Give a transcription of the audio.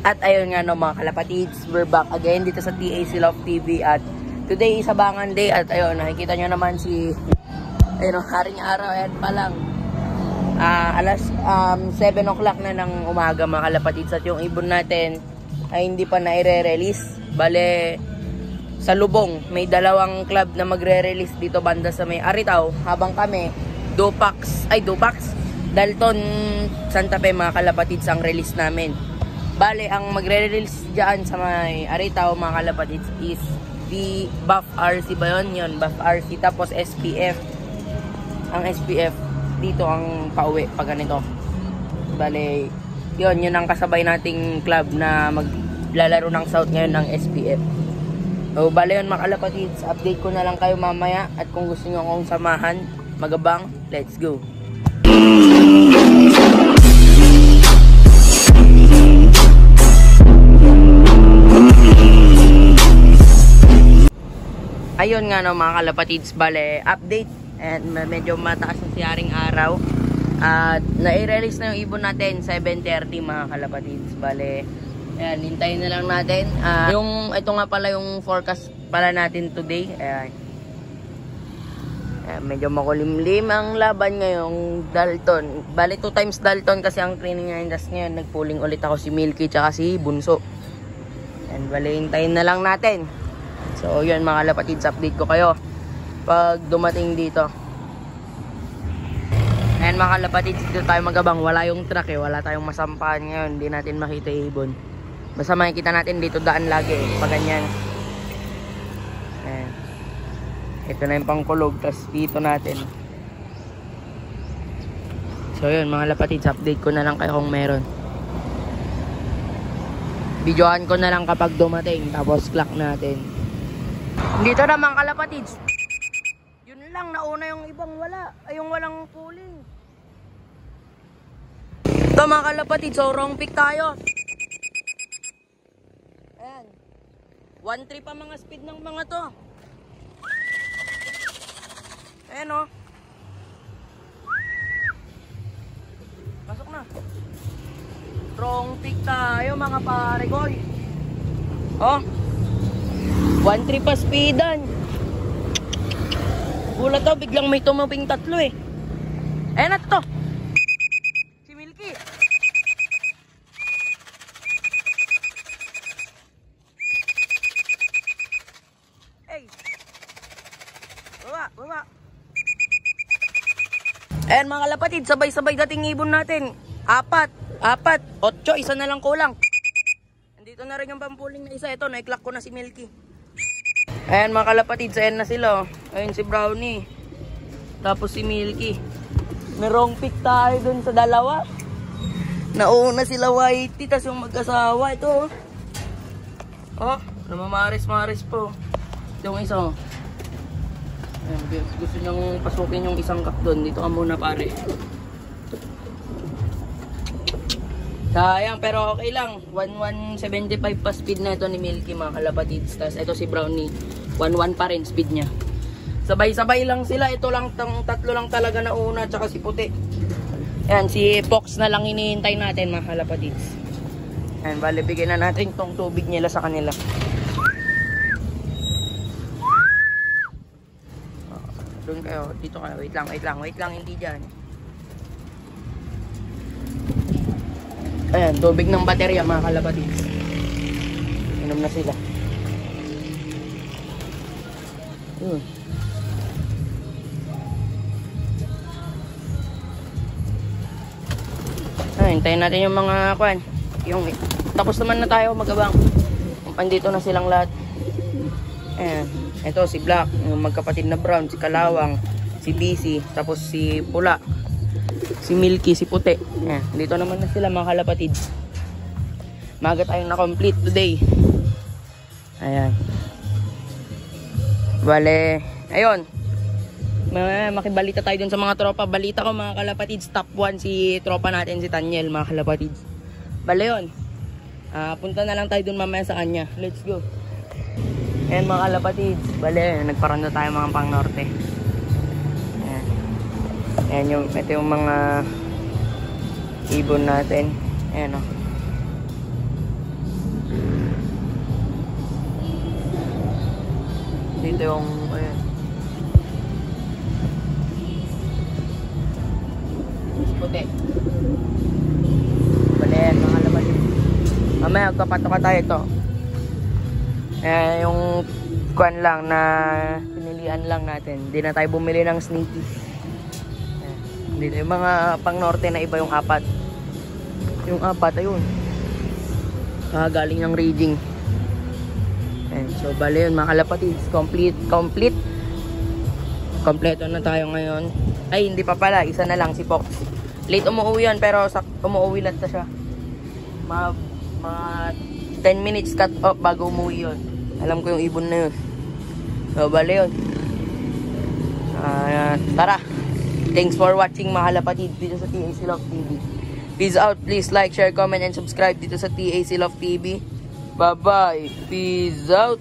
At ayun nga no mga kalapatids, we're back again dito sa TAC Love TV at today is Abangan Day at ayun, nakikita nyo naman si ayun, haring araw, ayan pa lang. Alas 7 o'clock na ng umaga mga kalapatids at yung ibon natin ay hindi pa na-re-release. Bale, sa Lubong, may dalawang club na magre-release dito banda sa may Aritaw habang kami, Dupax, Dalton, Santa Fe mga kalapatids ang release namin. Bale, ang magre-release dyan sa may Aritaw mga kalapatids is the Buff RC ba yun? Yun, Buff RC. Tapos SPF. Ang SPF, dito ang pauwi pag ganito. Bale, yun ang kasabay nating club na maglalaro ng South ngayon ng SPF. So, bale yun mga kalapatids, update ko na lang kayo mamaya. At kung gusto nyo akong samahan, magabang, let's go. Ayun nga no mga kalapatids, bale update and medyo mataas na siyaring araw at nai-release na yung ibon natin 7:30 mga kalapatids. Bale ayan, hintayin na lang natin yung ito nga pala yung forecast pala natin today. Ayan, medyo makulimlim ang laban ngayong Dalton. Bale 2 times Dalton kasi ang training ngayon. Nagpulling ulit ako si Milky tsaka si Bunso. And bale hintayin na lang natin. So yun mga kalapatids, update ko kayo pag dumating dito. Ayan mga kalapatids, dito tayo magabang. Wala yung truck wala tayong masampahan ngayon. Hindi natin makita yung ibon. Basta makikita natin dito daan lagi pag ganyan. Ayan. Ito na yung pangkulog, tas dito natin. So yun mga kalapatids, update ko na lang kayo kung meron. Videoan ko na lang kapag dumating, tapos clock natin. Dito naman kalapatids, yun lang, nauna yung ibang wala, ay yung walang pulling. Ito mga kalapatids, so wrong pick tayo. Ayan, 1-3 pa mga speed ng mga to. Ayan o, pasok na. Wrong pick tayo mga pare ko. Oh, 1-3 pa speedan. Gulat daw, biglang may tumaping tatlo Ayan na to. Si Milky. Hey. Baba. Ayan mga kalapatid, sabay-sabay dating ibon natin. 4, 8, isa na lang kulang. Andito na rin yung pampuling na isa. Ito, na-clock ko na si Milky. Ayan mga kalapatids, ayan na sila. Ayun si Brownie. Tapos si Milky. May wrong pick tayo dun sa dalawa. Nauna sila Whitey, tas yung mag-asawa. Ito namamaris-maris po. Ito yung isa Ayan, gusto niyang pasukin yung isang cup dun. Dito ka muna pare. Sayang, pero okay lang. 1175 pa speed na ito ni Milky mga kalapatids. Tapos ito si Brownie, 11 pa rin speed niya. Sabay-sabay lang sila. Ito lang, tatlo lang talaga na una. Tsaka si Puti. Ayan, si Fox na lang hinihintay natin mga kalapatids. Ayan, bale bigyan na natin tong tubig nila sa kanila. Doon kayo, dito kayo. Wait lang, hindi dyan. Ayan, tubig ng baterya mga kalapatids. Inom na sila. Ayan, hintayin natin yung mga kwan. Tapos naman na tayo magabang. Andito na silang lahat. Ayan, ito si Black, yung magkapatid na brown, si Kalawang, si BC, tapos si Pula, si Milky, si Puti. Ayan, dito naman na sila mga kalapatids. Maga tayong na-complete today. Ayan. Bale, ayun. Makibalita tayo dun sa mga tropa. Balita ko mga kalapatids, top 1 si tropa natin, si Tanyel mga kalapatids. Bale yun. Punta na lang tayo dun mamaya sa kanya. Let's go. Ayan mga kalapatids. Bale, nagparanda tayo mga pang norte. Ayan. Ayan ito yung mga ibon natin. Ayan dito yung, ayan. Puti. Balik, mga laman. Mamaya, magpapatoka tayo ito. Yung kwan lang na pinilian lang natin. Hindi na tayo bumili ng Sneaky. Dito yung mga pang norte na iba yung apat. Yung apat, ayun. Galing ng raging. Ayan, so bali yun mga kalapatids. Kompleto na tayo ngayon. Ay, hindi pa pala. Isa na lang si Fox. Late umuwi yun, pero umuwi lang na siya. Mga 10 minutes cut off bago umuwi yun. Alam ko yung ibon na yun. So bali yun. Tara. Thanks for watching mga kalapatids dito sa TAC Love TV. Peace out. Please like, share, comment, and subscribe dito sa TAC Love TV. Bye-bye. Peace out.